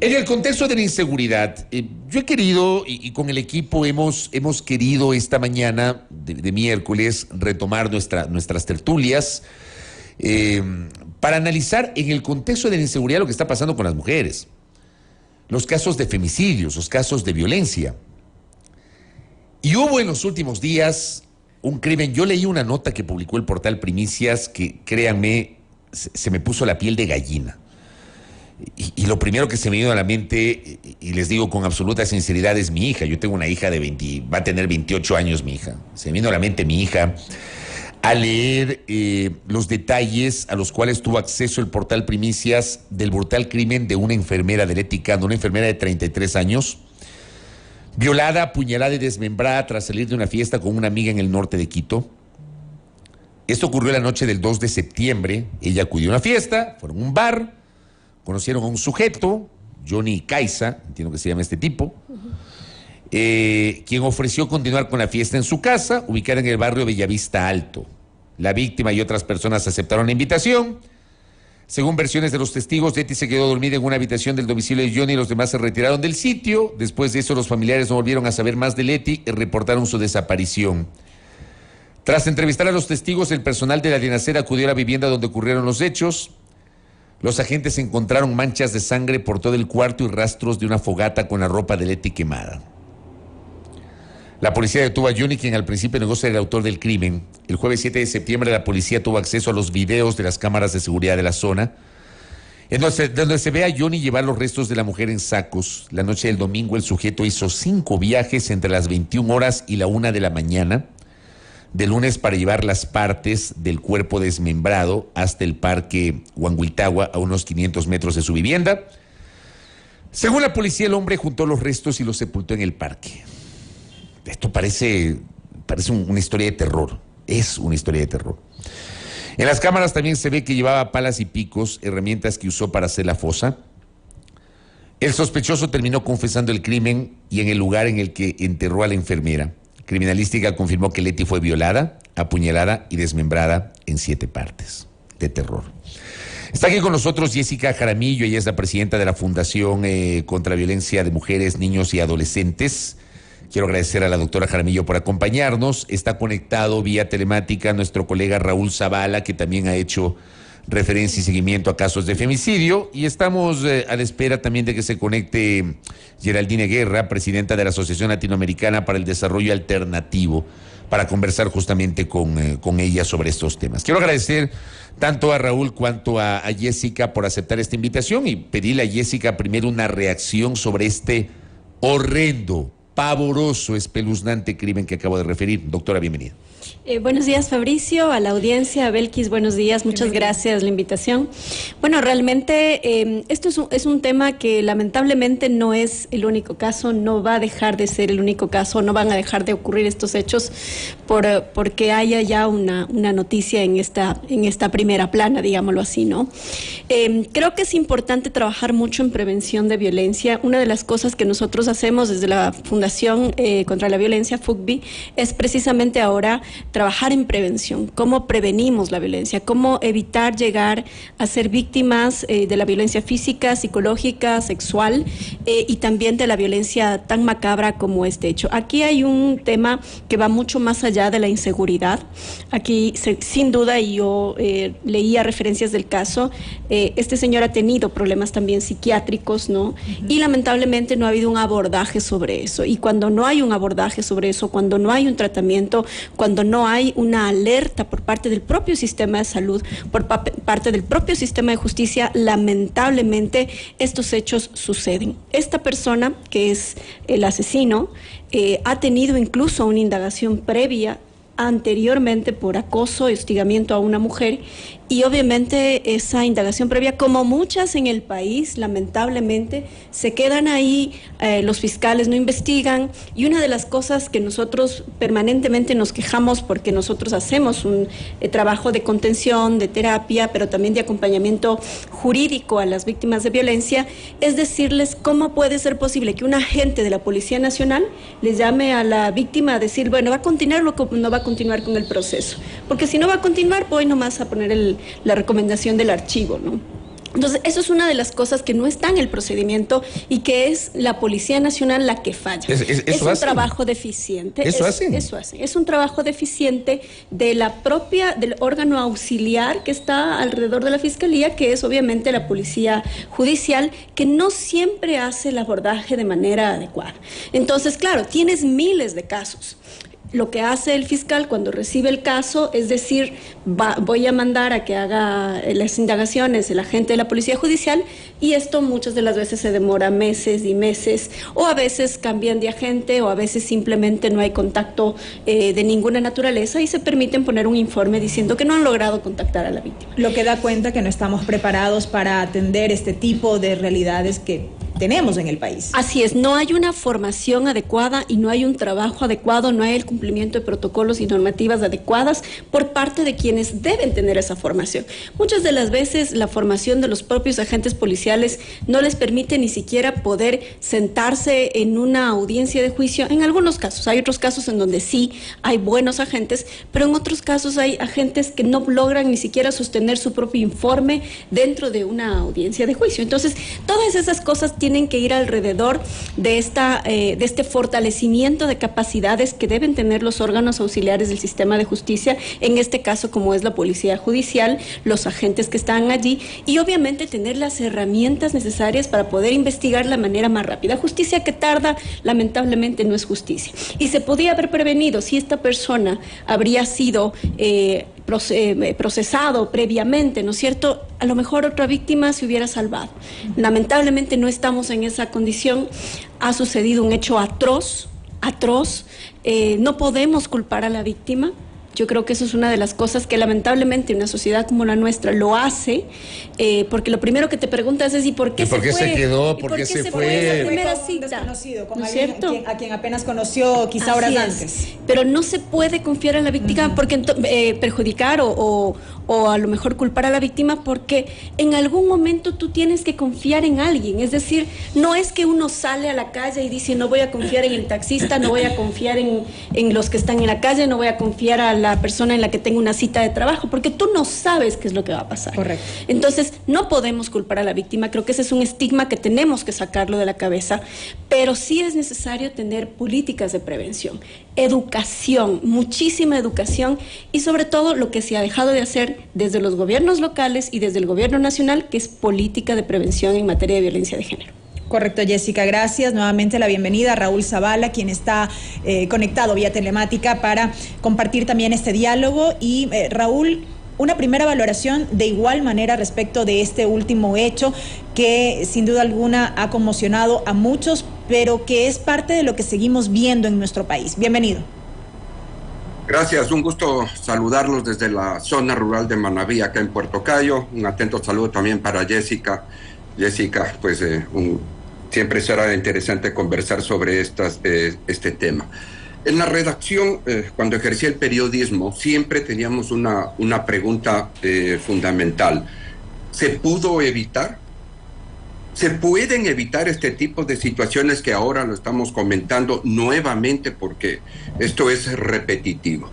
En el contexto de la inseguridad, yo he querido, y con el equipo hemos querido esta mañana de miércoles retomar nuestras tertulias para analizar en el contexto de la inseguridad lo que está pasando con las mujeres, los casos de femicidios, los casos de violencia. Y hubo en los últimos días un crimen. Yo leí una nota que publicó el portal Primicias que, créanme, se me puso la piel de gallina. Y lo primero que se me vino a la mente, y les digo con absoluta sinceridad, es mi hija. Yo tengo una hija de 20, va a tener 28 años mi hija. Se me vino a la mente mi hija al leer los detalles a los cuales tuvo acceso el portal Primicias del brutal crimen de una enfermera del Eticando, una enfermera de 33 años, violada, apuñalada y desmembrada tras salir de una fiesta con una amiga en el norte de Quito. Esto ocurrió la noche del 2 de septiembre. Ella acudió a una fiesta, fueron a un bar, conocieron a un sujeto, Johnny Caiza, entiendo que se llama este tipo, quien ofreció continuar con la fiesta en su casa, ubicada en el barrio Bellavista Alto. La víctima y otras personas aceptaron la invitación. Según versiones de los testigos, Leti se quedó dormida en una habitación del domicilio de Johnny y los demás se retiraron del sitio. Después de eso, los familiares no volvieron a saber más de Leti y reportaron su desaparición. Tras entrevistar a los testigos, el personal de la Dinacera acudió a la vivienda donde ocurrieron los hechos. Los agentes encontraron manchas de sangre por todo el cuarto y rastros de una fogata con la ropa de Leti quemada. La policía detuvo a Johnny, quien al principio negó ser el autor del crimen. El jueves 7 de septiembre la policía tuvo acceso a los videos de las cámaras de seguridad de la zona, donde se ve a Johnny llevar los restos de la mujer en sacos. La noche del domingo el sujeto hizo 5 viajes entre las 21 horas y la 1 de la mañana, de lunes, para llevar las partes del cuerpo desmembrado hasta el parque Huanguitagua, a unos 500 metros de su vivienda. Según la policía, el hombre juntó los restos y los sepultó en el parque. Esto parece una historia de terror. Es una historia de terror. En las cámaras también se ve que llevaba palas y picos, herramientas que usó para hacer la fosa. El sospechoso terminó confesando el crimen y en el lugar en el que enterró a la enfermera. Criminalística confirmó que Leti fue violada, apuñalada y desmembrada en 7 partes. De terror. Está aquí con nosotros Jessica Jaramillo. Ella es la presidenta de la Fundación contra la Violencia de Mujeres, Niños y Adolescentes. Quiero agradecer a la doctora Jaramillo por acompañarnos. Está conectado vía telemática nuestro colega Raúl Zavala, que también ha hecho referencia y seguimiento a casos de femicidio. Y estamos a la espera también de que se conecte Geraldine Guerra, presidenta de la Asociación Latinoamericana para el Desarrollo Alternativo, para conversar justamente con ella sobre estos temas. Quiero agradecer tanto a Raúl cuanto a Jessica por aceptar esta invitación y pedirle a Jessica primero una reacción sobre este horrendo, pavoroso, espeluznante crimen que acabo de referir. Doctora, bienvenida. Buenos días, Fabricio, a la audiencia, a Belkis, buenos días, muchas gracias la invitación. Bueno, realmente esto es un tema que lamentablemente no es el único caso, no va a dejar de ser el único caso, no van a dejar de ocurrir estos hechos porque haya ya una noticia en esta primera plana, digámoslo así, ¿no? Creo que es importante trabajar mucho en prevención de violencia. Una de las cosas que nosotros hacemos desde la Fundación contra la Violencia, FUCVI, es precisamente ahora trabajar en prevención, cómo prevenimos la violencia, cómo evitar llegar a ser víctimas de la violencia física, psicológica, sexual y también de la violencia tan macabra como este hecho. Aquí hay un tema que va mucho más allá de la inseguridad. Aquí, sin duda, y yo leía referencias del caso, este señor ha tenido problemas también psiquiátricos, ¿no? Y lamentablemente no ha habido un abordaje sobre eso. Y cuando no hay un abordaje sobre eso, cuando no hay un tratamiento, cuando no hay una alerta por parte del propio sistema de salud, por parte del propio sistema de justicia, lamentablemente estos hechos suceden. Esta persona, que es el asesino, ha tenido incluso una indagación previa anteriormente por acoso y hostigamiento a una mujer, y obviamente esa indagación previa, como muchas en el país, lamentablemente se quedan ahí, los fiscales no investigan, y una de las cosas que nosotros permanentemente nos quejamos, porque nosotros hacemos un trabajo de contención, de terapia, pero también de acompañamiento jurídico a las víctimas de violencia, es decirles cómo puede ser posible que un agente de la Policía Nacional les llame a la víctima a decir, bueno, ¿va a continuar o no va a continuar con el proceso? Porque si no va a continuar, voy nomás a poner la recomendación del archivo, ¿no? Entonces, eso es una de las cosas que no está en el procedimiento y que es la Policía Nacional la que falla. Es un trabajo deficiente. Eso hacen. Es un trabajo deficiente del órgano auxiliar que está alrededor de la Fiscalía, que es obviamente la Policía Judicial, que no siempre hace el abordaje de manera adecuada. Entonces, claro, tienes miles de casos. Lo que hace el fiscal cuando recibe el caso es decir, voy a mandar a que haga las indagaciones el agente de la Policía Judicial, y esto muchas de las veces se demora meses y meses, o a veces cambian de agente, o a veces simplemente no hay contacto de ninguna naturaleza y se permiten poner un informe diciendo que no han logrado contactar a la víctima. Lo que da cuenta que no estamos preparados para atender este tipo de realidades que tenemos en el país. Así es, no hay una formación adecuada y no hay un trabajo adecuado, no hay el cumplimiento de protocolos y normativas adecuadas por parte de quienes deben tener esa formación. Muchas de las veces la formación de los propios agentes policiales no les permite ni siquiera poder sentarse en una audiencia de juicio. En algunos casos, hay otros casos en donde sí hay buenos agentes, pero en otros casos hay agentes que no logran ni siquiera sostener su propio informe dentro de una audiencia de juicio. Entonces, todas esas cosas tienen que ir alrededor de este fortalecimiento de capacidades que deben tener los órganos auxiliares del sistema de justicia, en este caso como es la Policía Judicial, los agentes que están allí, y obviamente tener las herramientas necesarias para poder investigar de la manera más rápida. Justicia que tarda, lamentablemente, no es justicia. Y se podía haber prevenido si esta persona habría sido procesado previamente, ¿no es cierto? A lo mejor otra víctima se hubiera salvado. Lamentablemente no estamos en esa condición. Ha sucedido un hecho atroz. No podemos culpar a la víctima. Yo creo que eso es una de las cosas que lamentablemente una sociedad como la nuestra lo hace, porque lo primero que te preguntas es ¿y por qué se fue? Se quedó? ¿Por qué se fue? Esa primera cita, desconocido, con alguien a quien apenas conoció quizá horas antes. Pero no se puede confiar a la víctima porque perjudicar o a lo mejor culpar a la víctima, porque en algún momento tú tienes que confiar en alguien. Es decir, no es que uno sale a la calle y dice no voy a confiar en el taxista, no voy a confiar en los que están en la calle, no voy a confiar a la persona en la que tengo una cita de trabajo, porque tú no sabes qué es lo que va a pasar. Correcto. Entonces, no podemos culpar a la víctima. Creo que ese es un estigma que tenemos que sacarlo de la cabeza, pero sí es necesario tener políticas de prevención, educación, muchísima educación, y sobre todo lo que se ha dejado de hacer desde los gobiernos locales y desde el gobierno nacional, que es política de prevención en materia de violencia de género. Correcto, Jessica, gracias. Nuevamente la bienvenida a Raúl Zavala, quien está conectado vía telemática para compartir también este diálogo. Y Raúl, una primera valoración de igual manera respecto de este último hecho que sin duda alguna ha conmocionado a muchos, pero que es parte de lo que seguimos viendo en nuestro país. Bienvenido. Gracias, un gusto saludarlos desde la zona rural de Manabí, acá en Puerto Cayo. Un atento saludo también para Jessica. Jessica, pues siempre será interesante conversar sobre este tema. En la redacción, cuando ejercía el periodismo, siempre teníamos una pregunta fundamental. ¿Se pudo evitar? ¿Se pueden evitar este tipo de situaciones que ahora lo estamos comentando nuevamente porque esto es repetitivo?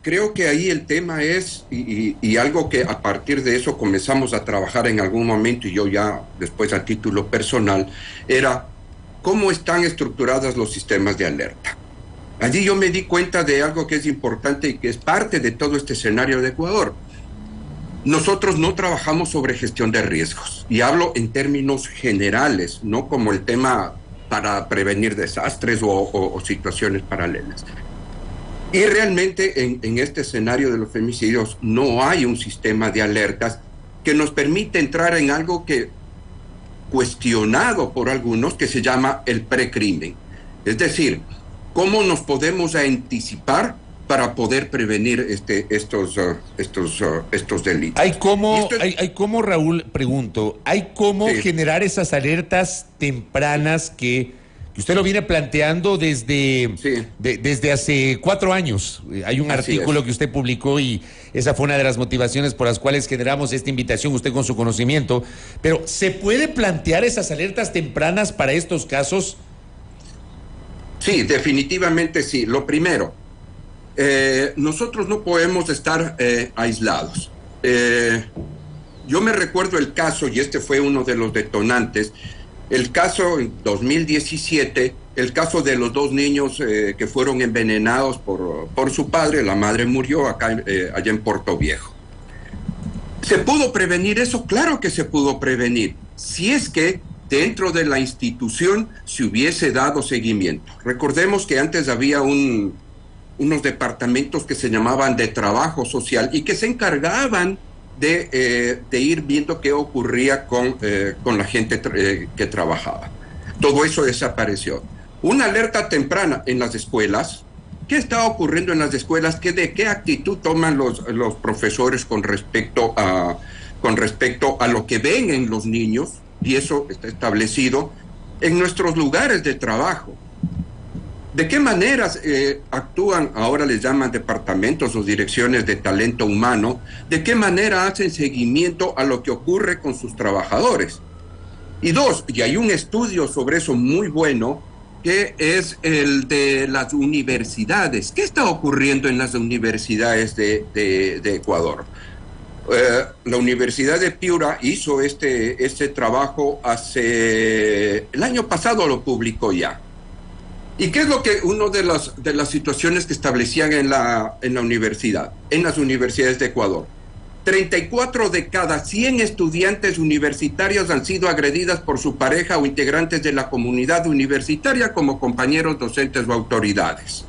Creo que ahí el tema es, y algo que a partir de eso comenzamos a trabajar en algún momento, y yo ya después a título personal, era cómo están estructurados los sistemas de alerta. Allí yo me di cuenta de algo que es importante y que es parte de todo este escenario de Ecuador. Nosotros no trabajamos sobre gestión de riesgos, y hablo en términos generales, no como el tema para prevenir desastres o situaciones paralelas. Y realmente en este escenario de los femicidios no hay un sistema de alertas que nos permite entrar en algo que cuestionado por algunos, que se llama el precrimen. Es decir, ¿cómo nos podemos anticipar para poder prevenir estos delitos? ¿Hay cómo, Raúl, pregunto, hay cómo generar esas alertas tempranas que usted lo viene planteando desde hace 4 años? Hay un artículo que usted publicó y esa fue una de las motivaciones por las cuales generamos esta invitación, usted con su conocimiento. Pero, ¿se puede plantear esas alertas tempranas para estos casos? Sí, definitivamente sí. Lo primero, nosotros no podemos estar aislados. yo me recuerdo el caso, y este fue uno de los detonantes, el caso en 2017, el caso de los 2 niños que fueron envenenados por su padre. La madre murió allá en Puerto Viejo. ¿Se pudo prevenir eso? Claro que se pudo prevenir, si es que dentro de la institución se hubiese dado seguimiento. Recordemos que antes había unos departamentos que se llamaban de trabajo social y que se encargaban de ir viendo qué ocurría con la gente que trabajaba. Todo eso desapareció. Una alerta temprana en las escuelas. ¿Qué está ocurriendo en las escuelas? ¿De qué actitud toman los profesores con respecto a lo que ven en los niños? Y eso está establecido en nuestros lugares de trabajo. ¿De qué maneras actúan, ahora les llaman departamentos o direcciones de talento humano? ¿De qué manera hacen seguimiento a lo que ocurre con sus trabajadores? Y 2, y hay un estudio sobre eso muy bueno, que es el de las universidades. ¿Qué está ocurriendo en las universidades de Ecuador? La Universidad de Piura hizo este trabajo el año pasado, lo publicó ya. ¿Y qué es lo que una de las situaciones que establecían en las universidades de Ecuador? 34 de cada 100 estudiantes universitarios han sido agredidas por su pareja o integrantes de la comunidad universitaria como compañeros docentes o autoridades.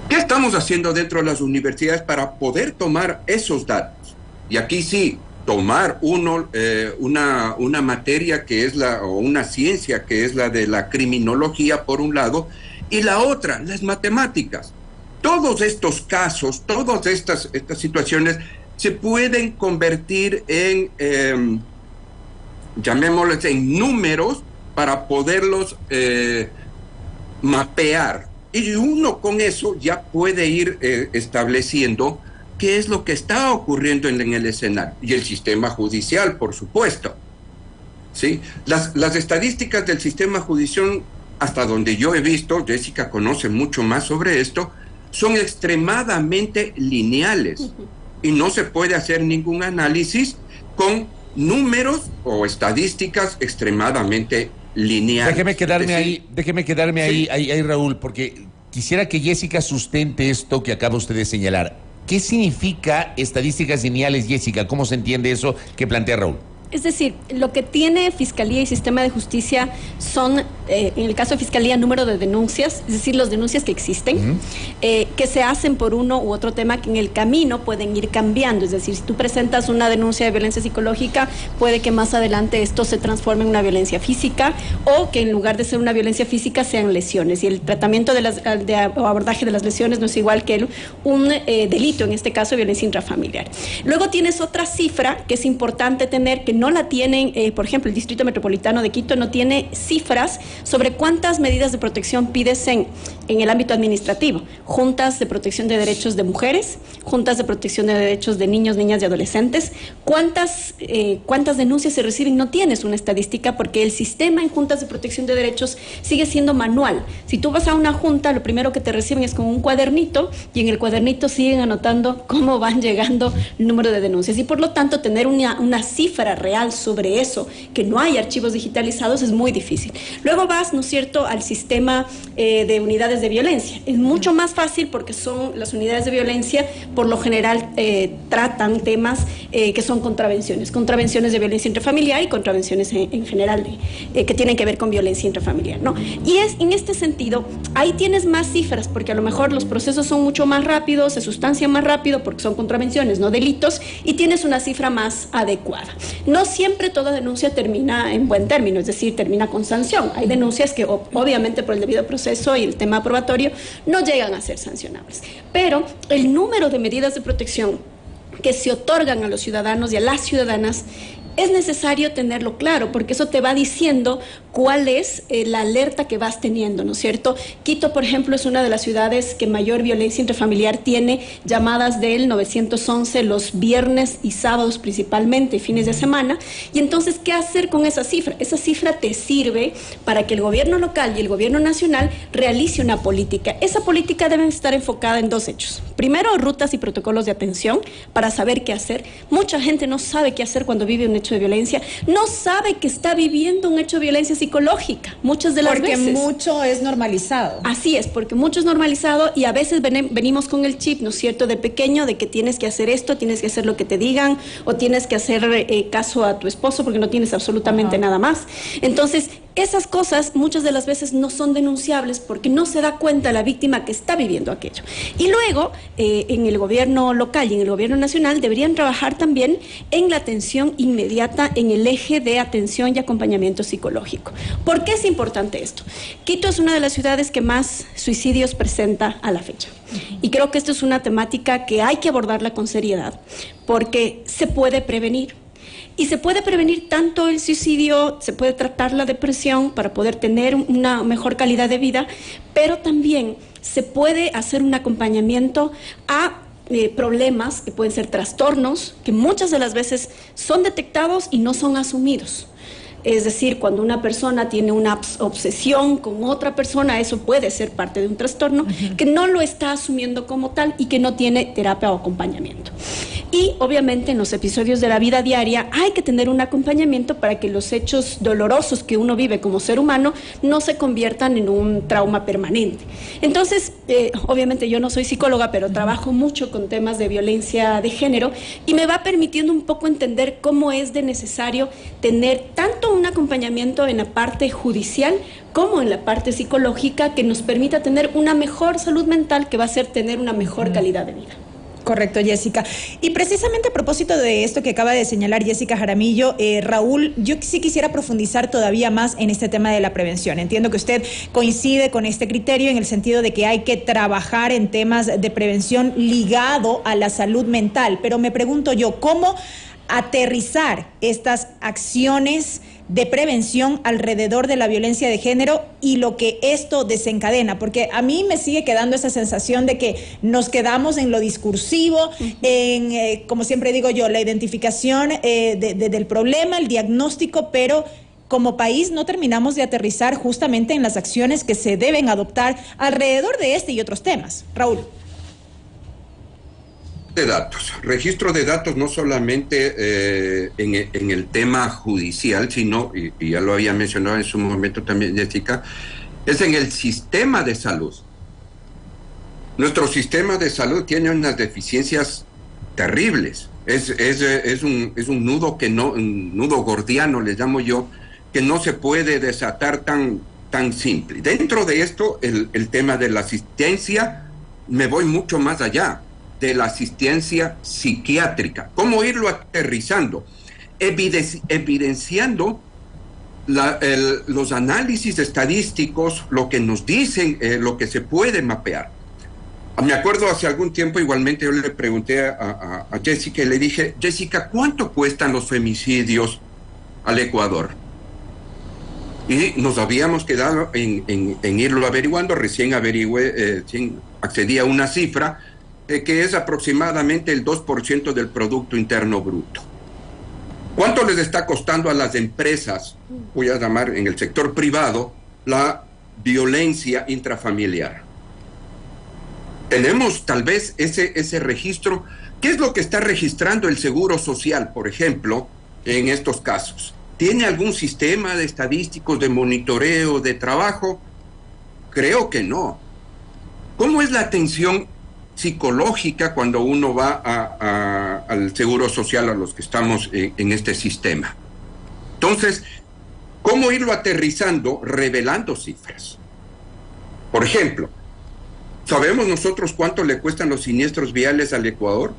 ¿Qué estamos haciendo dentro de las universidades para poder tomar esos datos? Y aquí sí, tomar una materia que es o una ciencia que es la de la criminología por un lado, y la otra, las matemáticas. Todos estos casos, todas estas situaciones se pueden convertir en, llamémosles, en números para poderlos mapear. Y uno con eso ya puede ir estableciendo qué es lo que está ocurriendo en el escenario. Y el sistema judicial, por supuesto. ¿Sí? Las estadísticas del sistema judicial, hasta donde yo he visto, Jessica conoce mucho más sobre esto, son extremadamente lineales. Y no se puede hacer ningún análisis con números o estadísticas extremadamente lineales. Déjeme quedarme ahí, Raúl, porque quisiera que Jessica sustente esto que acaba usted de señalar. ¿Qué significa estadísticas lineales, Jessica? ¿Cómo se entiende eso que plantea Raúl? Es decir, lo que tiene Fiscalía y Sistema de Justicia son, en el caso de Fiscalía, número de denuncias, es decir, las denuncias que existen, que se hacen por uno u otro tema que en el camino pueden ir cambiando. Es decir, si tú presentas una denuncia de violencia psicológica, puede que más adelante esto se transforme en una violencia física, o que en lugar de ser una violencia física sean lesiones. Y el tratamiento o abordaje de las lesiones no es igual que un delito, en este caso violencia intrafamiliar. Luego tienes otra cifra que es importante tener, que no la tienen, por ejemplo, el Distrito Metropolitano de Quito no tiene cifras sobre cuántas medidas de protección pides en el ámbito administrativo. Juntas de protección de derechos de mujeres, juntas de protección de derechos de niños, niñas y adolescentes. ¿Cuántas denuncias se reciben? No tienes una estadística porque el sistema en juntas de protección de derechos sigue siendo manual. Si tú vas a una junta, lo primero que te reciben es con un cuadernito y en el cuadernito siguen anotando cómo van llegando el número de denuncias. Y por lo tanto, tener una cifra real sobre eso, que no hay archivos digitalizados, es muy difícil. Luego vas, ¿no es cierto?, al sistema de unidades de violencia. Es mucho más fácil porque las unidades de violencia, por lo general, tratan temas que son contravenciones de violencia intrafamiliar y contravenciones en general que tienen que ver con violencia intrafamiliar, ¿no? Y en este sentido, ahí tienes más cifras, porque a lo mejor los procesos son mucho más rápidos, se sustancian más rápido porque son contravenciones, no delitos, y tienes una cifra más adecuada. No siempre toda denuncia termina en buen término, es decir, termina con sanción. Hay denuncias que obviamente por el debido proceso y el tema probatorio no llegan a ser sancionables. Pero el número de medidas de protección que se otorgan a los ciudadanos y a las ciudadanas es necesario tenerlo claro, porque eso te va diciendo cuál es la alerta que vas teniendo, ¿no es cierto? Quito, por ejemplo, es una de las ciudades que mayor violencia intrafamiliar tiene, llamadas del 911 los viernes y sábados principalmente, y fines de semana. Y entonces, ¿qué hacer con esa cifra? Esa cifra te sirve para que el gobierno local y el gobierno nacional realice una política. Esa política debe estar enfocada en dos hechos. Primero, rutas y protocolos de atención para saber qué hacer. Mucha gente no sabe qué hacer cuando vive un hecho de violencia, no sabe que está viviendo un hecho de violencia psicológica, muchas de las veces. Porque mucho es normalizado. Así es, porque mucho es normalizado y a veces venimos con el chip, ¿no es cierto?, de pequeño, de que tienes que hacer esto, tienes que hacer lo que te digan, o tienes que hacer caso a tu esposo porque no tienes absolutamente nada más. Entonces, esas cosas muchas de las veces no son denunciables porque no se da cuenta la víctima que está viviendo aquello. Y luego, en el gobierno local y en el gobierno nacional deberían trabajar también en la atención inmediata, en el eje de atención y acompañamiento psicológico. ¿Por qué es importante esto? Quito es una de las ciudades que más suicidios presenta a la fecha. Y creo que esto es una temática que hay que abordarla con seriedad, porque se puede prevenir. Y se puede prevenir tanto el suicidio, se puede tratar la depresión para poder tener una mejor calidad de vida, pero también se puede hacer un acompañamiento a problemas que pueden ser trastornos, que muchas de las veces son detectados y no son asumidos. Es decir, cuando una persona tiene una obsesión con otra persona, eso puede ser parte de un trastorno que no lo está asumiendo como tal y que no tiene terapia o acompañamiento. Y obviamente en los episodios de la vida diaria hay que tener un acompañamiento para que los hechos dolorosos que uno vive como ser humano no se conviertan en un trauma permanente. Entonces, obviamente yo no soy psicóloga, pero trabajo mucho con temas de violencia de género y me va permitiendo un poco entender cómo es de necesario tener tanto un acompañamiento en la parte judicial como en la parte psicológica que nos permita tener una mejor salud mental, que va a ser tener una mejor calidad de vida. Correcto, Jessica. Y precisamente a propósito de esto que acaba de señalar Jessica Jaramillo, Raúl, yo sí quisiera profundizar todavía más en este tema de la prevención. Entiendo que usted coincide con este criterio en el sentido de que hay que trabajar en temas de prevención ligado a la salud mental, pero me pregunto yo, ¿cómo aterrizar estas acciones de prevención alrededor de la violencia de género y lo que esto desencadena? Porque a mí me sigue quedando esa sensación de que nos quedamos en lo discursivo, en, como siempre digo yo, la identificación del problema, el diagnóstico, pero como país no terminamos de aterrizar justamente en las acciones que se deben adoptar alrededor de este y otros temas. Raúl. De datos, registro de datos no solamente en el tema judicial, sino, y ya lo había mencionado en su momento también Jessica, es en el sistema de salud. Nuestro sistema de salud tiene unas deficiencias terribles. Es un nudo que no, un nudo gordiano, le llamo yo, que no se puede desatar tan simple. Dentro de esto, el tema de la asistencia, me voy mucho más allá de la asistencia psiquiátrica. ¿Cómo irlo aterrizando? Evidenciando los análisis estadísticos, lo que nos dicen, lo que se puede mapear. Me acuerdo hace algún tiempo, igualmente yo le pregunté a Jessica y le dije, Jessica, ¿cuánto cuestan los femicidios al Ecuador? Y nos habíamos quedado en irlo averiguando. Recién accedí a una cifra que es aproximadamente el 2% del Producto Interno Bruto. ¿Cuánto les está costando a las empresas, voy a llamar en el sector privado, la violencia intrafamiliar? Tenemos tal vez ese registro. ¿Qué es lo que está registrando el Seguro Social, por ejemplo, en estos casos? ¿Tiene algún sistema de estadísticos de monitoreo de trabajo? Creo que no. ¿Cómo es la atención psicológica cuando uno va al Seguro Social, a los que estamos en este sistema? Entonces, ¿cómo irlo aterrizando? Revelando cifras. Por ejemplo, ¿sabemos nosotros cuánto le cuestan los siniestros viales al Ecuador?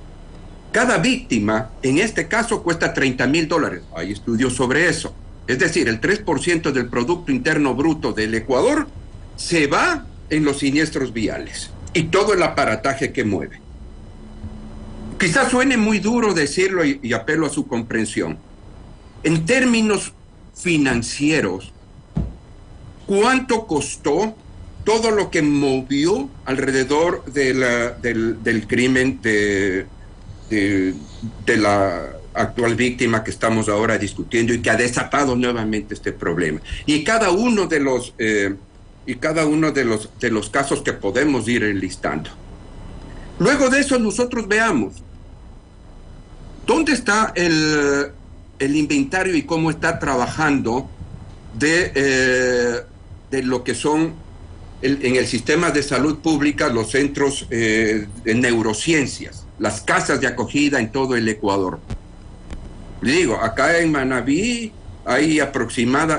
Cada víctima, en este caso, cuesta $30,000. Hay estudios sobre eso. Es decir, el 3% del Producto Interno Bruto del Ecuador se va en los siniestros viales y todo el aparataje que mueve. Quizás suene muy duro decirlo y apelo a su comprensión, En términos financieros, ¿cuánto costó todo lo que movió alrededor del crimen de la actual víctima que estamos ahora discutiendo y que ha desatado nuevamente este problema? Y cada uno de los casos que podemos ir enlistando. Luego de eso nosotros veamos dónde está el inventario y cómo está trabajando de lo que son en el sistema de salud pública los centros de neurociencias, las casas de acogida en todo el Ecuador. Le digo, acá en Manabí hay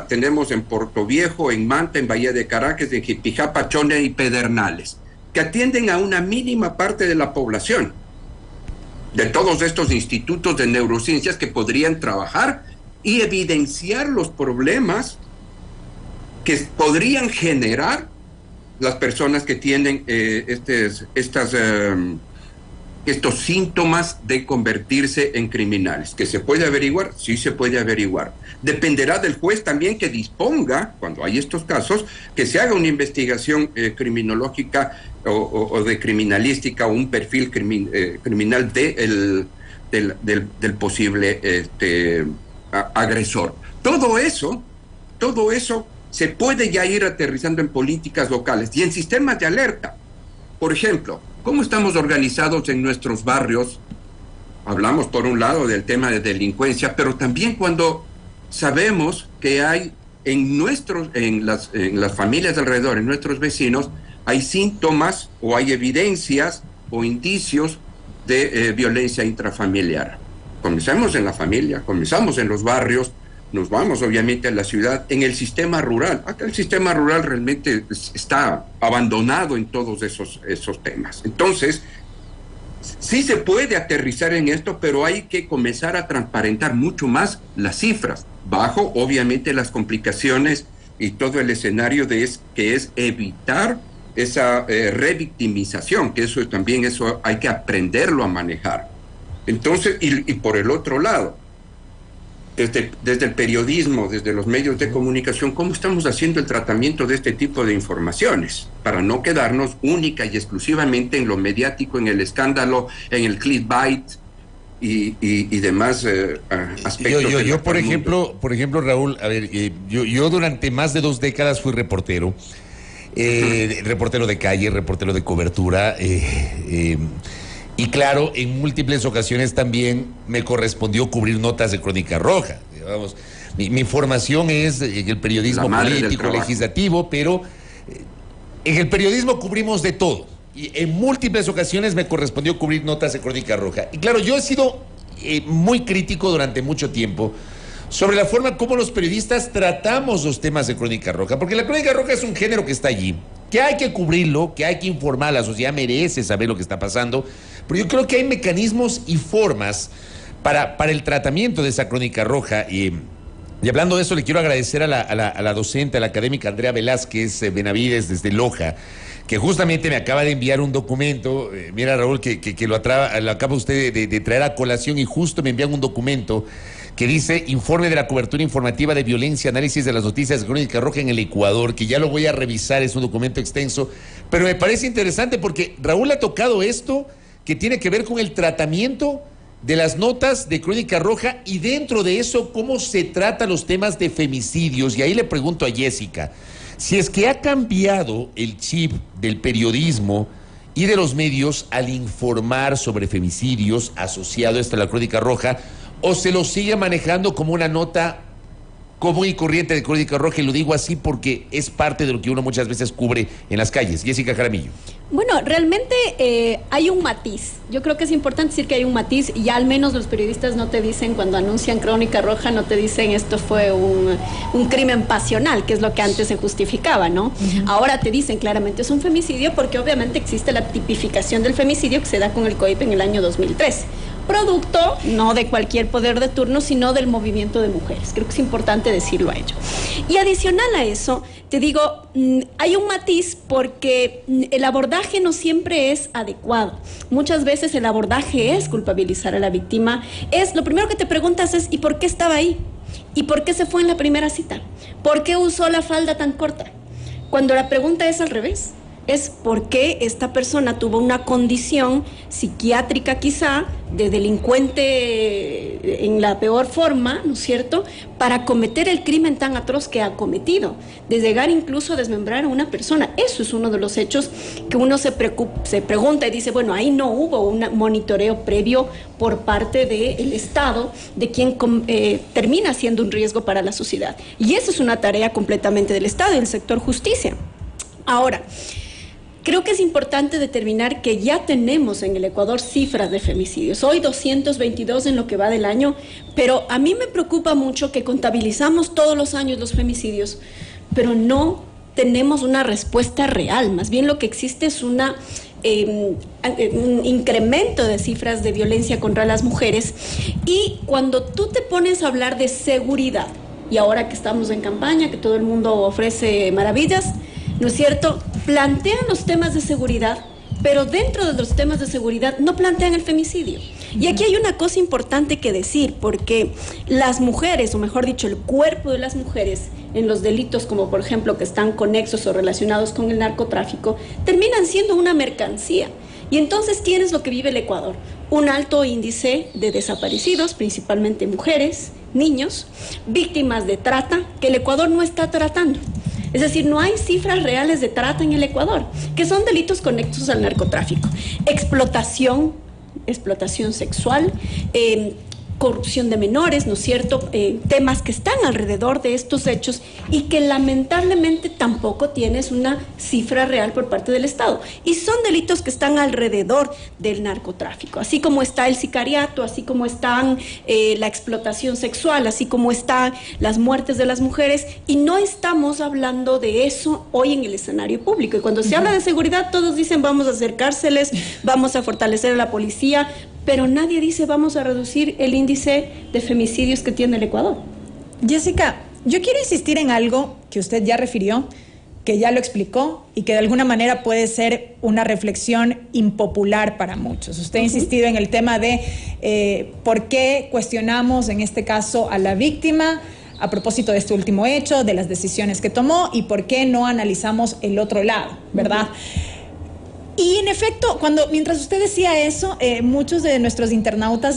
tenemos en Puerto Viejo, en Manta, en Bahía de Caracas, en Jipijapa, Chone y Pedernales, que atienden a una mínima parte de la población, de todos estos institutos de neurociencias que podrían trabajar y evidenciar los problemas que podrían generar las personas que tienen estos síntomas de convertirse en criminales. ¿Que se puede averiguar? Sí se puede averiguar. Dependerá del juez también que disponga, cuando hay estos casos, que se haga una investigación criminológica o de criminalística o un perfil criminal del posible agresor. Todo eso se puede ya ir aterrizando en políticas locales y en sistemas de alerta. Por ejemplo, ¿cómo estamos organizados en nuestros barrios? Hablamos por un lado del tema de delincuencia, pero también cuando sabemos que hay en las familias de alrededor, en nuestros vecinos, hay síntomas o hay evidencias o indicios de violencia intrafamiliar. Comenzamos en la familia, comenzamos en los barrios, nos vamos obviamente a la ciudad, en el sistema rural. Acá el sistema rural realmente está abandonado en todos esos temas. Entonces, sí se puede aterrizar en esto, pero hay que comenzar a transparentar mucho más las cifras, bajo obviamente las complicaciones y todo el escenario que es evitar esa revictimización, que eso hay que aprenderlo a manejar. Entonces, y por el otro lado, desde el periodismo, desde los medios de comunicación, ¿cómo estamos haciendo el tratamiento de este tipo de informaciones? Para no quedarnos única y exclusivamente en lo mediático, en el escándalo, en el clickbait y demás aspectos. Yo por ejemplo, Raúl, a ver, yo durante más de 2 décadas fui reportero. Reportero de calle, reportero de cobertura, y claro, en múltiples ocasiones también me correspondió cubrir notas de Crónica Roja. Digamos, mi formación es en el periodismo político, legislativo, pero en el periodismo cubrimos de todo. Y en múltiples ocasiones me correspondió cubrir notas de Crónica Roja. Y claro, yo he sido muy crítico durante mucho tiempo sobre la forma como los periodistas tratamos los temas de Crónica Roja, porque la Crónica Roja es un género que está allí, que hay que cubrirlo, que hay que informar, la sociedad merece saber lo que está pasando, pero yo creo que hay mecanismos y formas para el tratamiento de esa Crónica Roja. Y hablando de eso, le quiero agradecer a la docente, a la académica Andrea Velázquez Benavides desde Loja, que justamente me acaba de enviar un documento. Mira, Raúl, que lo acaba usted de traer a colación, y justo me envían un documento que dice Informe de la cobertura informativa de violencia, análisis de las noticias de Crónica Roja en el Ecuador, que ya lo voy a revisar, es un documento extenso, pero me parece interesante porque Raúl ha tocado esto que tiene que ver con el tratamiento de las notas de Crónica Roja, y dentro de eso cómo se tratan los temas de femicidios. Y ahí le pregunto a Jessica, si es que ha cambiado el chip del periodismo y de los medios al informar sobre femicidios asociado a esto a la Crónica Roja, o se lo sigue manejando como una nota común y corriente de Crónica Roja, y lo digo así porque es parte de lo que uno muchas veces cubre en las calles. Jessica Jaramillo. Bueno, realmente hay un matiz. Yo creo que es importante decir que hay un matiz, y ya al menos los periodistas no te dicen, cuando anuncian Crónica Roja, no te dicen esto fue un crimen pasional, que es lo que antes se justificaba, ¿no? Ahora te dicen claramente es un femicidio, porque obviamente existe la tipificación del femicidio que se da con el COIP en el año 2013. Producto no de cualquier poder de turno, sino del movimiento de mujeres. Creo que es importante decirlo a ello. Y adicional a eso, te digo, hay un matiz, porque el abordaje no siempre es adecuado. Muchas veces el abordaje es culpabilizar a la víctima. Lo primero que te preguntas es, ¿y por qué estaba ahí? ¿Y por qué se fue en la primera cita? ¿Por qué usó la falda tan corta? Cuando la pregunta es al revés, es por qué esta persona tuvo una condición psiquiátrica quizá, de delincuente en la peor forma, ¿no es cierto?, para cometer el crimen tan atroz que ha cometido, de llegar incluso a desmembrar a una persona. Eso es uno de los hechos que uno se pregunta y dice, bueno, ahí no hubo un monitoreo previo por parte del Estado, de quien termina siendo un riesgo para la sociedad. Y esa es una tarea completamente del Estado y del sector justicia. Ahora, creo que es importante determinar que ya tenemos en el Ecuador cifras de femicidios. Hoy 222 en lo que va del año, pero a mí me preocupa mucho que contabilizamos todos los años los femicidios, pero no tenemos una respuesta real. Más bien lo que existe es un incremento de cifras de violencia contra las mujeres. Y cuando tú te pones a hablar de seguridad, y ahora que estamos en campaña, que todo el mundo ofrece maravillas, ¿no es cierto?, plantean los temas de seguridad, pero dentro de los temas de seguridad no plantean el femicidio. Y aquí hay una cosa importante que decir, porque las mujeres, o mejor dicho, el cuerpo de las mujeres en los delitos como por ejemplo que están conexos o relacionados con el narcotráfico, terminan siendo una mercancía. Y entonces tienes lo que vive el Ecuador, un alto índice de desaparecidos, principalmente mujeres, niños, víctimas de trata, que el Ecuador no está tratando. Es decir, no hay cifras reales de trata en el Ecuador, que son delitos conexos al narcotráfico. Explotación sexual, corrupción de menores, ¿no es cierto?, temas que están alrededor de estos hechos y que lamentablemente tampoco tienes una cifra real por parte del Estado. Y son delitos que están alrededor del narcotráfico, así como está el sicariato, así como están la explotación sexual, así como están las muertes de las mujeres, y no estamos hablando de eso hoy en el escenario público. Y cuando se habla de seguridad, todos dicen vamos a hacer cárceles, vamos a fortalecer a la policía, pero nadie dice vamos a reducir el índice de femicidios que tiene el Ecuador. Jessica, yo quiero insistir en algo que usted ya refirió, que ya lo explicó y que de alguna manera puede ser una reflexión impopular para muchos. Usted ha insistido en el tema de por qué cuestionamos en este caso a la víctima a propósito de este último hecho, de las decisiones que tomó y por qué no analizamos el otro lado, ¿verdad? Y en efecto, mientras usted decía eso, muchos de nuestros internautas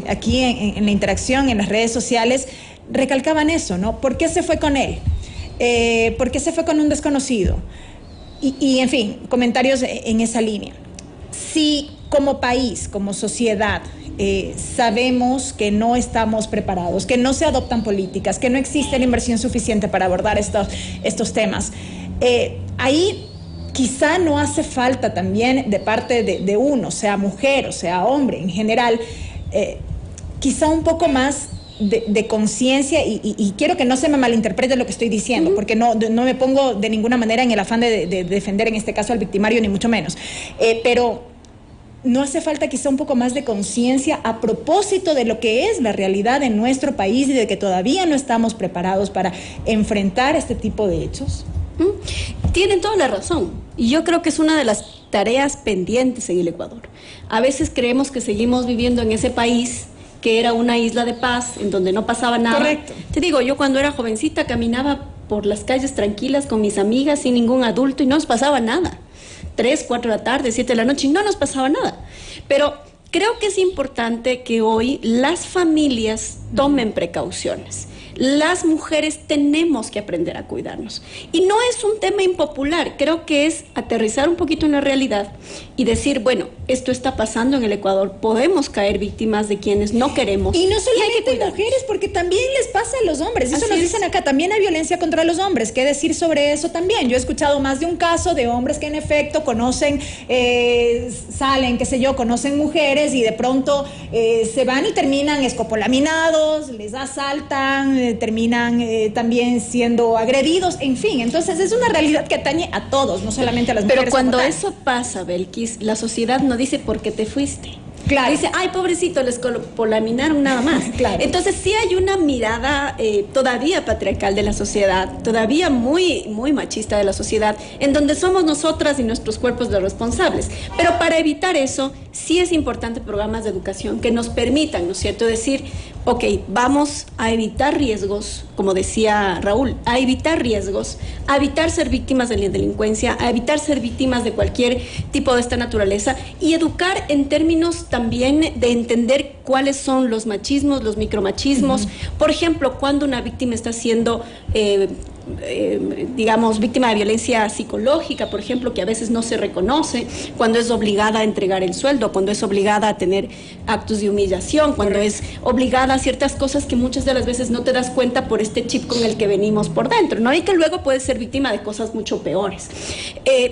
aquí en la interacción, en las redes sociales, recalcaban eso, ¿no? ¿Por qué se fue con él? ¿Por qué se fue con un desconocido? Y en fin, comentarios en esa línea. Si como país, como sociedad, sabemos que no estamos preparados, que no se adoptan políticas, que no existe la inversión suficiente para abordar estos temas, ahí quizá no hace falta también de parte de uno, sea mujer o sea hombre en general, quizá un poco más de conciencia y quiero que no se me malinterprete lo que estoy diciendo, porque no me pongo de ninguna manera en el afán de defender en este caso al victimario, ni mucho menos, pero no hace falta quizá un poco más de conciencia a propósito de lo que es la realidad en nuestro país y de que todavía no estamos preparados para enfrentar este tipo de hechos. Tienen toda la razón, y yo creo que es una de las tareas pendientes en el Ecuador. A veces creemos que seguimos viviendo en ese país que era una isla de paz, en donde no pasaba nada. Correcto. Te digo, yo cuando era jovencita caminaba por las calles tranquilas con mis amigas sin ningún adulto y no nos pasaba nada. 3, 4 de la tarde, 7 de la noche y no nos pasaba nada. Pero creo que es importante que hoy las familias tomen precauciones. Las mujeres tenemos que aprender a cuidarnos. Y no es un tema impopular, creo que es aterrizar un poquito en la realidad y decir, bueno, esto está pasando en el Ecuador, podemos caer víctimas de quienes no queremos. Y no solamente mujeres, porque también les pasa a los hombres, eso nos dicen acá, también hay violencia contra los hombres, ¿qué decir sobre eso también? Yo he escuchado más de un caso de hombres que en efecto conocen, salen, qué sé yo, conocen mujeres y de pronto se van y terminan escopolaminados, les asaltan, terminan también siendo agredidos, en fin, entonces es una realidad que atañe a todos, no solamente a las mujeres. Pero cuando eso pasa, Belkis, la sociedad no dice por qué te fuiste. Claro. Dice, ay, pobrecito, les escopolaminaron nada más. Claro. Entonces sí hay una mirada todavía patriarcal de la sociedad, todavía muy, muy machista de la sociedad, en donde somos nosotras y nuestros cuerpos los responsables. Pero para evitar eso, sí es importante programas de educación que nos permitan, ¿no es cierto?, decir, ok, vamos a evitar riesgos, como decía Raúl, a evitar riesgos, a evitar ser víctimas de la delincuencia, a evitar ser víctimas de cualquier tipo de esta naturaleza y educar en términos también de entender cuáles son los machismos, los micromachismos. Por ejemplo, cuando una víctima está siendo digamos, víctima de violencia psicológica, por ejemplo, que a veces no se reconoce, cuando es obligada a entregar el sueldo, cuando es obligada a tener actos de humillación, cuando es obligada a ciertas cosas que muchas de las veces no te das cuenta por este chip con el que venimos por dentro, ¿no? Y que luego puedes ser víctima de cosas mucho peores.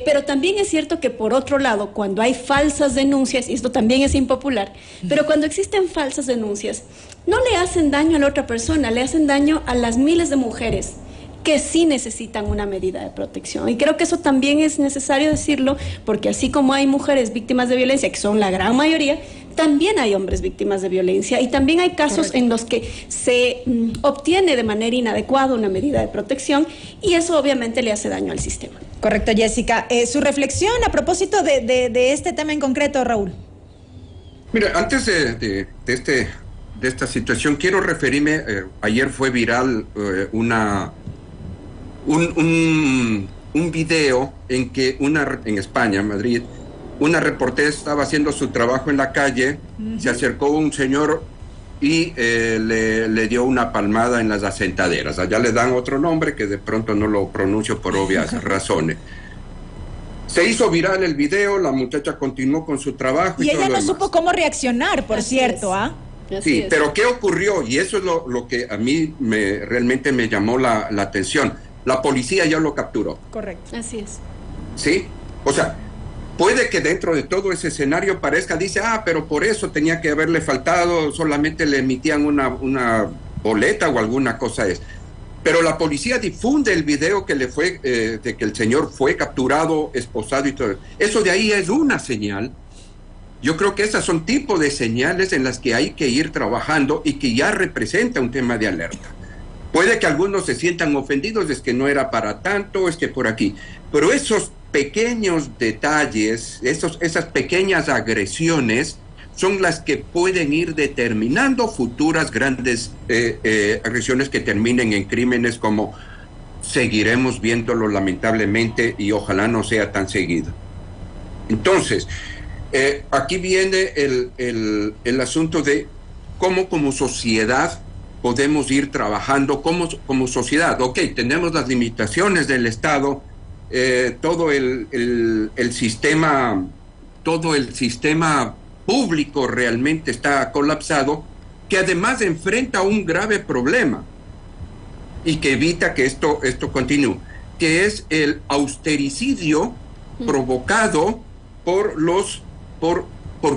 Pero también es cierto que, por otro lado, cuando hay falsas denuncias, y esto también es impopular, pero cuando existen falsas denuncias, no le hacen daño a la otra persona, le hacen daño a las miles de mujeres que sí necesitan una medida de protección. Y creo que eso también es necesario decirlo, porque así como hay mujeres víctimas de violencia, que son la gran mayoría, también hay hombres víctimas de violencia y también hay casos en los que se obtiene de manera inadecuada una medida de protección y eso obviamente le hace daño al sistema. Correcto, Jessica. Su reflexión a propósito de este tema en concreto, Raúl. Mira, antes de esta situación, quiero referirme, ayer fue viral un video en que en España, Madrid, una reportera estaba haciendo su trabajo en la calle, se acercó un señor y le dio una palmada en las asentaderas. Allá le dan otro nombre que de pronto no lo pronuncio por obvias razones. Se hizo viral el video, la muchacha continuó con su trabajo. Y ella no supo cómo reaccionar, por cierto, ¿ah? Sí, pero ¿qué ocurrió? Y eso es lo que a mí realmente me llamó la atención. La policía ya lo capturó. Correcto. Así es. ¿Sí? O sea, puede que dentro de todo ese escenario parezca, dice, pero por eso tenía que haberle faltado, solamente le emitían una boleta o alguna cosa es. Pero la policía difunde el video que le fue, de que el señor fue capturado, esposado y todo. Eso de ahí es una señal. Yo creo que esas son tipos de señales en las que hay que ir trabajando y que ya representa un tema de alerta. Puede que algunos se sientan ofendidos, es que no era para tanto, es que por aquí. Pero esos pequeños detalles, esas pequeñas agresiones, son las que pueden ir determinando futuras grandes agresiones que terminen en crímenes, como seguiremos viéndolo lamentablemente y ojalá no sea tan seguido. Entonces, aquí viene el asunto de cómo como sociedad podemos ir trabajando como sociedad. Ok, tenemos las limitaciones del Estado, todo el sistema público realmente está colapsado, que además enfrenta un grave problema y que evita que esto continúe, que es el austericidio provocado por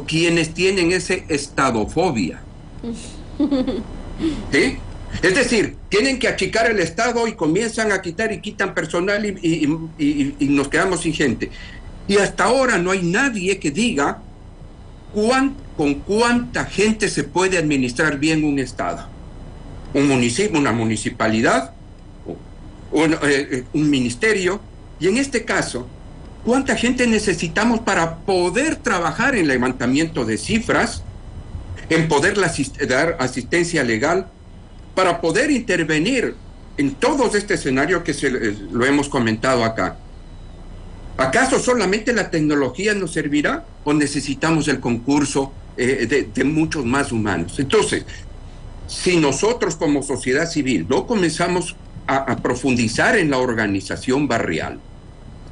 quienes tienen ese estadofobia. ¿Sí? Es decir, tienen que achicar el Estado y comienzan a quitar y quitan personal y nos quedamos sin gente. Y hasta ahora no hay nadie que diga con cuánta gente se puede administrar bien un Estado. Un municipio, una municipalidad, un ministerio. Y en este caso, ¿cuánta gente necesitamos para poder trabajar en el levantamiento de cifras, en poder dar asistencia legal, para poder intervenir en todo este escenario que lo hemos comentado acá? ¿Acaso solamente la tecnología nos servirá o necesitamos el concurso de muchos más humanos? Entonces, si nosotros como sociedad civil no comenzamos a profundizar en la organización barrial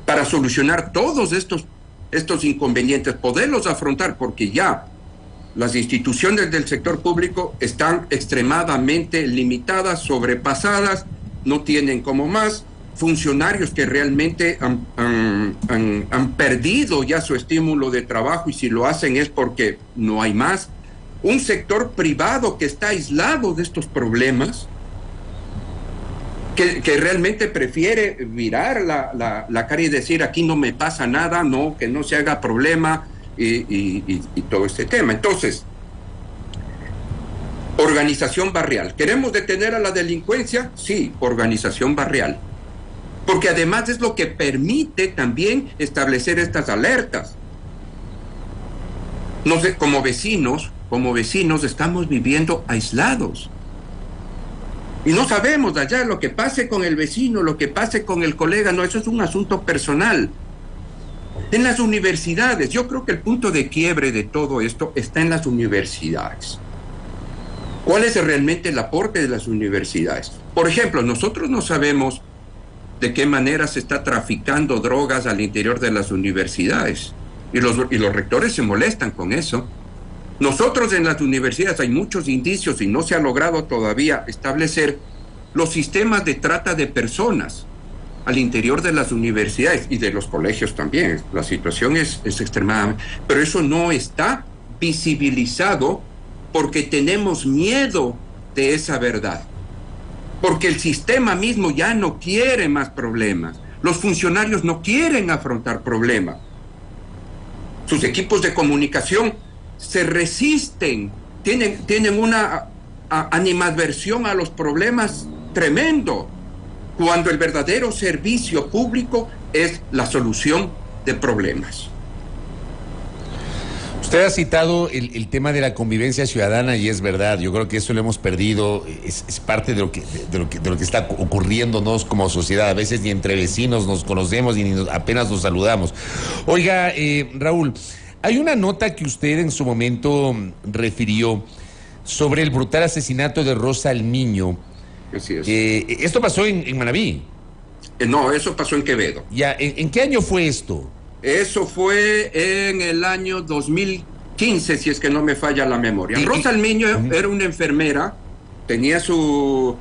para solucionar todos estos inconvenientes, poderlos afrontar, porque ya las instituciones del sector público están extremadamente limitadas, sobrepasadas, no tienen como más, funcionarios que realmente han perdido ya su estímulo de trabajo, y si lo hacen es porque no hay más, un sector privado que está aislado de estos problemas, que realmente prefiere virar la cara y decir aquí no me pasa nada, no, que no se haga problema, y todo este tema. Entonces, organización barrial. ¿Queremos detener a la delincuencia? Sí, organización barrial. Porque además es lo que permite también establecer estas alertas. No sé, como vecinos, como vecinos, estamos viviendo aislados. Y no sabemos allá lo que pase con el vecino, lo que pase con el colega, no, eso es un asunto personal. En las universidades, yo creo que el punto de quiebre de todo esto está en las universidades. ¿Cuál es realmente el aporte de las universidades? Por ejemplo, nosotros no sabemos de qué manera se está traficando drogas al interior de las universidades. Y los rectores se molestan con eso. Nosotros en las universidades hay muchos indicios y no se ha logrado todavía establecer los sistemas de trata de personas al interior de las universidades y de los colegios también. La situación es extremadamente... Pero eso no está visibilizado porque tenemos miedo de esa verdad. Porque el sistema mismo ya no quiere más problemas. Los funcionarios no quieren afrontar problemas. Sus equipos de comunicación se resisten, tienen una animadversión a los problemas tremendo, cuando el verdadero servicio público es la solución de problemas. Usted ha citado el tema de la convivencia ciudadana y es verdad, yo creo que eso lo hemos perdido, es parte de lo que está ocurriéndonos como sociedad. A veces ni entre vecinos nos conocemos ni apenas nos saludamos. Oiga, Raúl, hay una nota que usted en su momento refirió sobre el brutal asesinato de Rosa Almiño. Así es. Esto pasó en Manabí. No, eso pasó en Quevedo. Ya, ¿en qué año fue esto? Eso fue en el año 2015, si es que no me falla la memoria. Rosa Almiño era una enfermera, tenía sus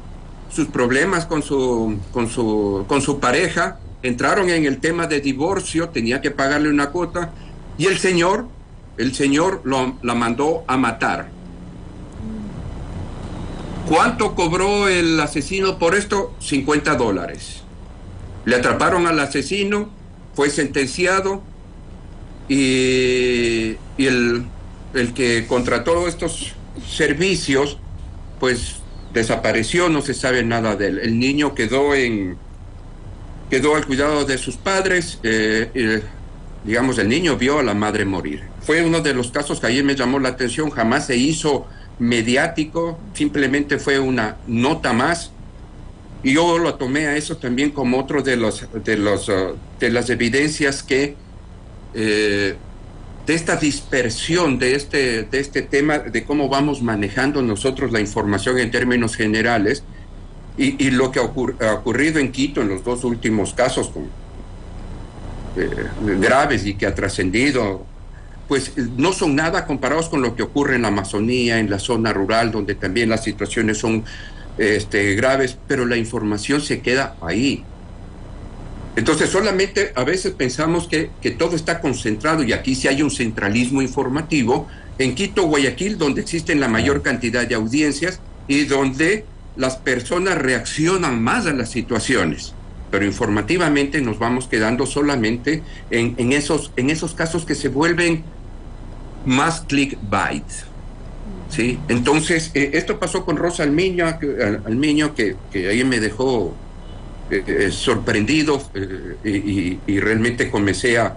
problemas con su pareja, entraron en el tema de divorcio, tenía que pagarle una cuota, y el señor la mandó a matar. ¿Cuánto cobró el asesino por esto? $50. Le atraparon al asesino, fue sentenciado y el que contrató estos servicios pues desapareció, no se sabe nada de él. El niño quedó al cuidado de sus padres, digamos, el niño vio a la madre morir. Fue uno de los casos que ayer me llamó la atención, jamás se hizo mediático, simplemente fue una nota más. Y yo lo tomé a eso también como otro de las evidencias que de esta dispersión de este tema, de cómo vamos manejando nosotros la información en términos generales, y lo que ha ocurrido en Quito en los dos últimos casos graves y que ha trascendido, pues no son nada comparados con lo que ocurre en la Amazonía, en la zona rural, donde también las situaciones son graves, pero la información se queda ahí. Entonces solamente a veces pensamos que todo está concentrado, y aquí sí hay un centralismo informativo, en Quito, Guayaquil, donde existen la mayor cantidad de audiencias y donde las personas reaccionan más a las situaciones, pero informativamente nos vamos quedando solamente en esos casos que se vuelven más clickbait. ¿Sí? Entonces, esto pasó con Rosa Almiño, que ahí me dejó sorprendido, y realmente comencé a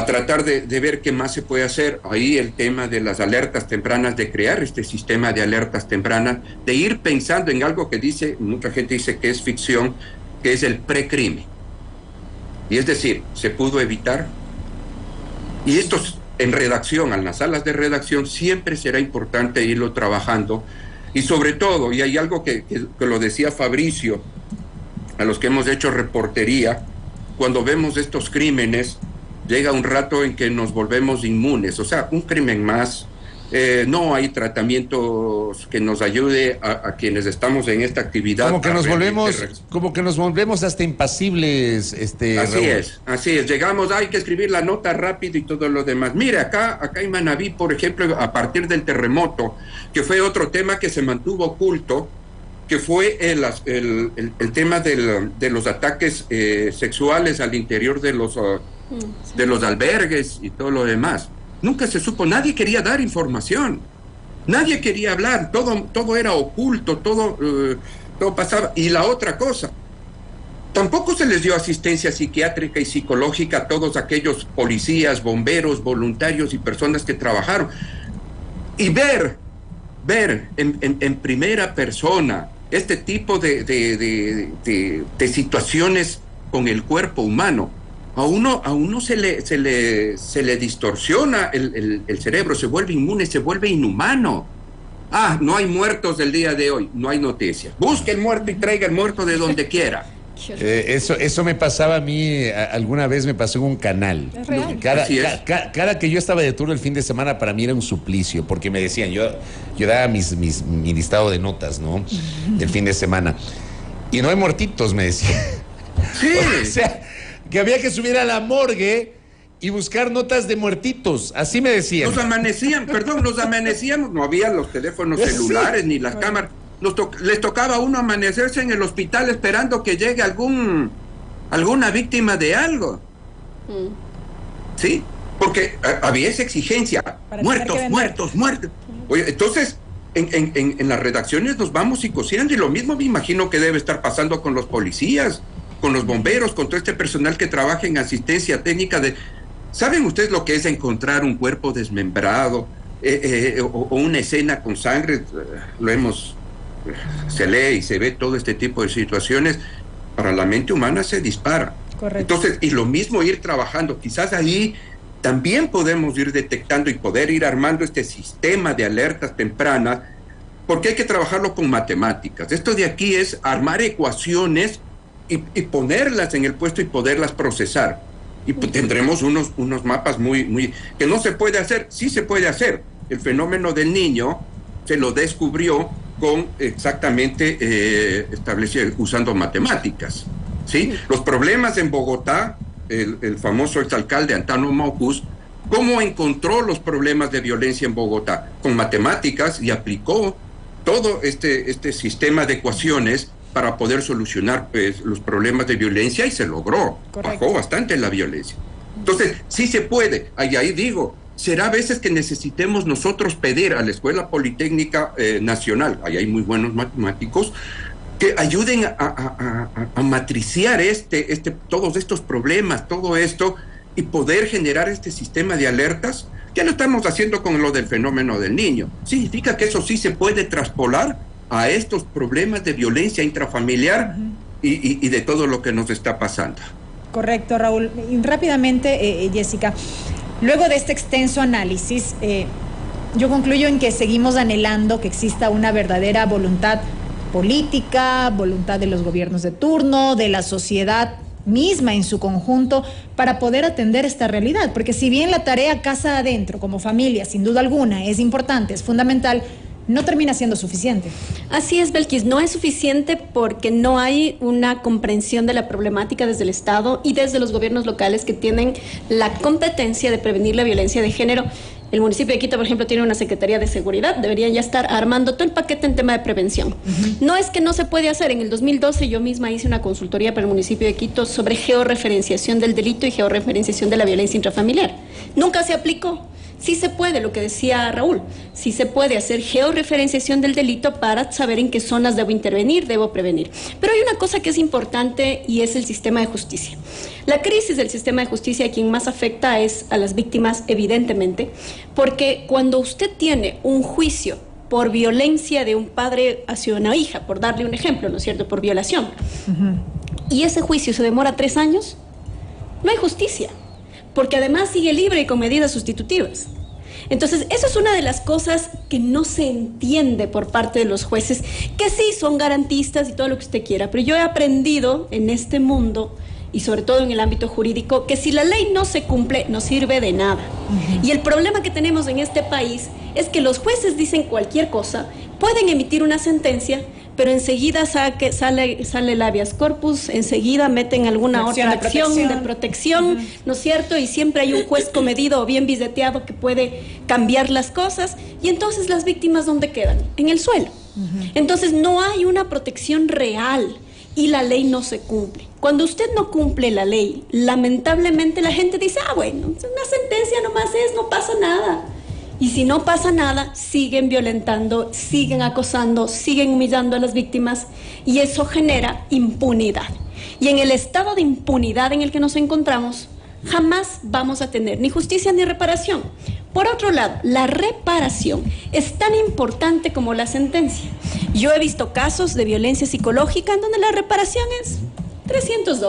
tratar de ver qué más se puede hacer. Ahí el tema de las alertas tempranas, de crear este sistema de alertas tempranas, de ir pensando en algo que mucha gente dice que es ficción, que es el precrimen. Y es decir, se pudo evitar. Y esto en redacción, en las salas de redacción, siempre será importante irlo trabajando. Y sobre todo, y hay algo que lo decía Fabricio, a los que hemos hecho reportería, cuando vemos estos crímenes, llega un rato en que nos volvemos inmunes. O sea, un crimen más, no hay tratamientos que nos ayude a quienes estamos en esta actividad. Como que nos volvemos hasta impasibles, Así es, llegamos, hay que escribir la nota rápido y todo lo demás. Mire, acá en Manabí, por ejemplo, a partir del terremoto, que fue otro tema que se mantuvo oculto, que fue el tema de los ataques sexuales al interior de los albergues y todo lo demás. Nunca se supo, nadie quería dar información, nadie quería hablar, todo era oculto, todo pasaba. Y la otra cosa, tampoco se les dio asistencia psiquiátrica y psicológica a todos aquellos policías, bomberos, voluntarios y personas que trabajaron. y ver en primera persona este tipo de situaciones con el cuerpo humano, a uno se le distorsiona el cerebro, se vuelve inmune, se vuelve inhumano. No hay muertos del día de hoy, no hay noticias. Busque el muerto y traiga el muerto de donde quiera. Eso me pasaba a mí, alguna vez me pasó en un canal. Cada que yo estaba de turno el fin de semana, para mí era un suplicio, porque me decían, yo daba mi listado de notas, ¿no? Del fin de semana. Y no hay muertitos, me decían. Sí. O sea, que había que subir a la morgue y buscar notas de muertitos, así me decían. Nos amanecíamos, no había los teléfonos celulares ni las cámaras. Les tocaba a uno amanecerse en el hospital esperando que llegue alguna víctima de algo. ¿Sí? Porque había esa exigencia. Muertos. Oye, entonces, en las redacciones nos vamos psicoseando, y lo mismo me imagino que debe estar pasando con los policías, con los bomberos, con todo este personal que trabaja en asistencia técnica. ¿Saben ustedes lo que es encontrar un cuerpo desmembrado o una escena con sangre? Se lee y se ve todo este tipo de situaciones. Para la mente humana se dispara. Correcto. Entonces, y lo mismo ir trabajando, quizás ahí también podemos ir detectando y poder ir armando este sistema de alertas tempranas, porque hay que trabajarlo con matemáticas. Esto de aquí es armar ecuaciones y ponerlas en el puesto y poderlas procesar. Y pues tendremos unos mapas muy que no se puede hacer. Sí se puede hacer. El fenómeno del Niño se lo descubrió con exactamente establecido usando matemáticas, ¿sí? Los problemas en Bogotá, el famoso exalcalde Antano Mocus, ¿cómo encontró los problemas de violencia en Bogotá? Con matemáticas, y aplicó todo este sistema de ecuaciones para poder solucionar los problemas de violencia, y se logró. Correcto. Bajó bastante la violencia. Entonces, sí se puede. Ahí digo, será a veces que necesitemos nosotros pedir a la Escuela Politécnica Nacional, ahí hay muy buenos matemáticos, que ayuden a matriciar todos estos problemas, todo esto, y poder generar este sistema de alertas. Ya lo estamos haciendo con lo del fenómeno del Niño. Significa que eso sí se puede traspolar a estos problemas de violencia intrafamiliar y de todo lo que nos está pasando. Correcto, Raúl. Y rápidamente, Jessica, luego de este extenso análisis, yo concluyo en que seguimos anhelando que exista una verdadera voluntad política, voluntad de los gobiernos de turno, de la sociedad misma en su conjunto, para poder atender esta realidad. Porque si bien la tarea casa adentro, como familia, sin duda alguna, es importante, es fundamental, no termina siendo suficiente. Así es, Belkis, no es suficiente porque no hay una comprensión de la problemática desde el Estado y desde los gobiernos locales que tienen la competencia de prevenir la violencia de género. El municipio de Quito, por ejemplo, tiene una Secretaría de Seguridad, deberían ya estar armando todo el paquete en tema de prevención. No es que no se puede hacer. En el 2012 yo misma hice una consultoría para el municipio de Quito sobre georreferenciación del delito y georreferenciación de la violencia intrafamiliar. Nunca se aplicó. Sí se puede, lo que decía Raúl, sí se puede hacer georreferenciación del delito para saber en qué zonas debo intervenir, debo prevenir. Pero hay una cosa que es importante y es el sistema de justicia. La crisis del sistema de justicia a quien más afecta es a las víctimas, evidentemente, porque cuando usted tiene un juicio por violencia de un padre hacia una hija, por darle un ejemplo, ¿no es cierto?, por violación, y ese juicio se demora 3 años, no hay justicia, porque además sigue libre y con medidas sustitutivas. Entonces, eso es una de las cosas que no se entiende por parte de los jueces, que sí son garantistas y todo lo que usted quiera, pero yo he aprendido en este mundo, y sobre todo en el ámbito jurídico, que si la ley no se cumple, no sirve de nada. Y el problema que tenemos en este país es que los jueces dicen cualquier cosa, pueden emitir una sentencia, pero enseguida sale el habeas corpus, enseguida meten alguna otra acción de protección, ¿no es cierto? Y siempre hay un juez comedido o bien biseteado que puede cambiar las cosas, y entonces las víctimas, ¿dónde quedan? En el suelo. Entonces no hay una protección real y la ley no se cumple. Cuando usted no cumple la ley, lamentablemente la gente dice, bueno, una sentencia nomás no pasa nada. Y si no pasa nada, siguen violentando, siguen acosando, siguen humillando a las víctimas, y eso genera impunidad. Y en el estado de impunidad en el que nos encontramos, jamás vamos a tener ni justicia ni reparación. Por otro lado, la reparación es tan importante como la sentencia. Yo he visto casos de violencia psicológica en donde la reparación es $300,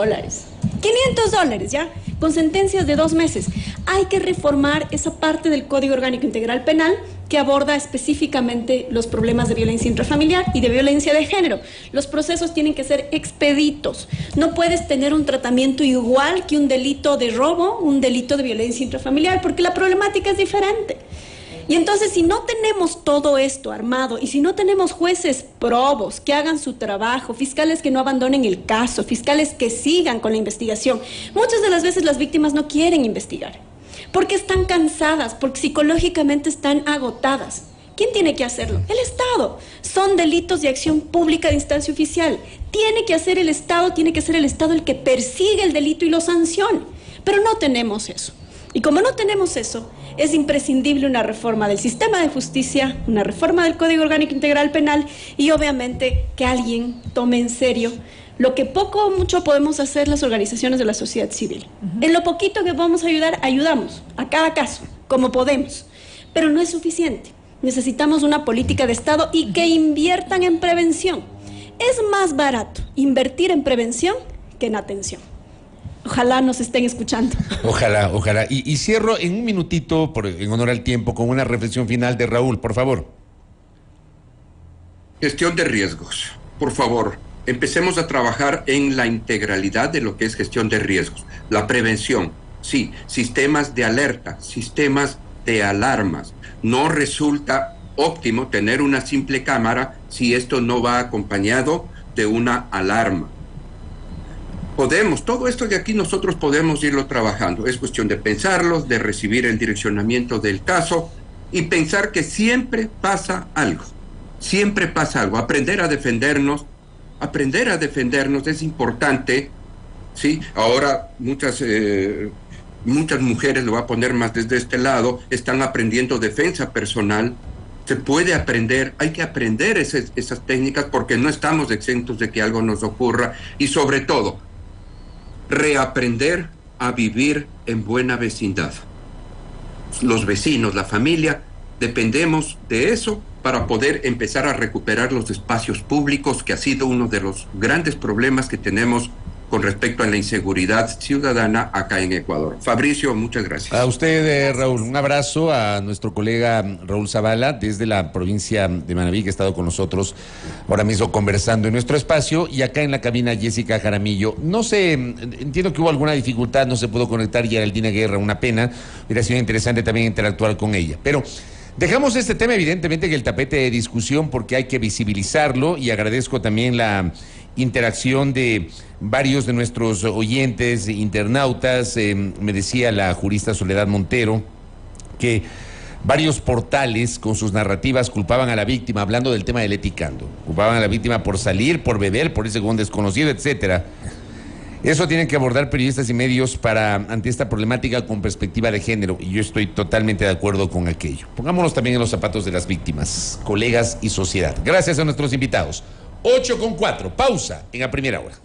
$500, ¿ya? Con sentencias de 2 meses. Hay que reformar esa parte del Código Orgánico Integral Penal que aborda específicamente los problemas de violencia intrafamiliar y de violencia de género. Los procesos tienen que ser expeditos. No puedes tener un tratamiento igual que un delito de robo, un delito de violencia intrafamiliar, porque la problemática es diferente. Y entonces, si no tenemos todo esto armado y si no tenemos jueces probos que hagan su trabajo, fiscales que no abandonen el caso, fiscales que sigan con la investigación, muchas de las veces las víctimas no quieren investigar porque están cansadas, porque psicológicamente están agotadas. ¿Quién tiene que hacerlo? El Estado. Son delitos de acción pública de instancia oficial. Tiene que ser el Estado el que persigue el delito y lo sancione. Pero no tenemos eso. Y como no tenemos eso, es imprescindible una reforma del sistema de justicia, una reforma del Código Orgánico Integral Penal y obviamente que alguien tome en serio lo que poco o mucho podemos hacer las organizaciones de la sociedad civil. En lo poquito que podemos ayudar, ayudamos a cada caso, como podemos. Pero no es suficiente. Necesitamos una política de Estado y que inviertan en prevención. Es más barato invertir en prevención que en atención. Ojalá nos estén escuchando. Ojalá, ojalá. Y cierro en un minutito, en honor al tiempo, con una reflexión final de Raúl, por favor. Gestión de riesgos. Por favor, empecemos a trabajar en la integralidad de lo que es gestión de riesgos. La prevención, sí, sistemas de alerta, sistemas de alarmas. No resulta óptimo tener una simple cámara si esto no va acompañado de una alarma. Todo esto de aquí nosotros podemos irlo trabajando. Es cuestión de pensarlo, de recibir el direccionamiento del caso y pensar que siempre pasa algo. Siempre pasa algo. Aprender a defendernos es importante, ¿sí? Ahora muchas mujeres, lo voy a poner más desde este lado, están aprendiendo defensa personal. Se puede aprender, hay que aprender esas técnicas porque no estamos exentos de que algo nos ocurra y sobre todo, reaprender a vivir en buena vecindad. Los vecinos, la familia, dependemos de eso para poder empezar a recuperar los espacios públicos, que ha sido uno de los grandes problemas que tenemos con respecto a la inseguridad ciudadana acá en Ecuador. Fabricio, muchas gracias. A usted, Raúl, un abrazo a nuestro colega Raúl Zavala desde la provincia de Manabí, que ha estado con nosotros ahora mismo conversando en nuestro espacio, y acá en la cabina Jessica Jaramillo. No sé, entiendo que hubo alguna dificultad, no se pudo conectar Geraldina Guerra, una pena, hubiera sido interesante también interactuar con ella, pero dejamos este tema evidentemente en el tapete de discusión porque hay que visibilizarlo y agradezco también la interacción de varios de nuestros oyentes, internautas. Me decía la jurista Soledad Montero que varios portales con sus narrativas culpaban a la víctima, hablando del tema del eticando, culpaban a la víctima por salir, por beber, por irse con un desconocido, etcétera. Eso tienen que abordar periodistas y medios ante esta problemática con perspectiva de género, y yo estoy totalmente de acuerdo con aquello. Pongámonos también en los zapatos de las víctimas, colegas y sociedad. Gracias a nuestros invitados. 8:04, pausa en la primera hora.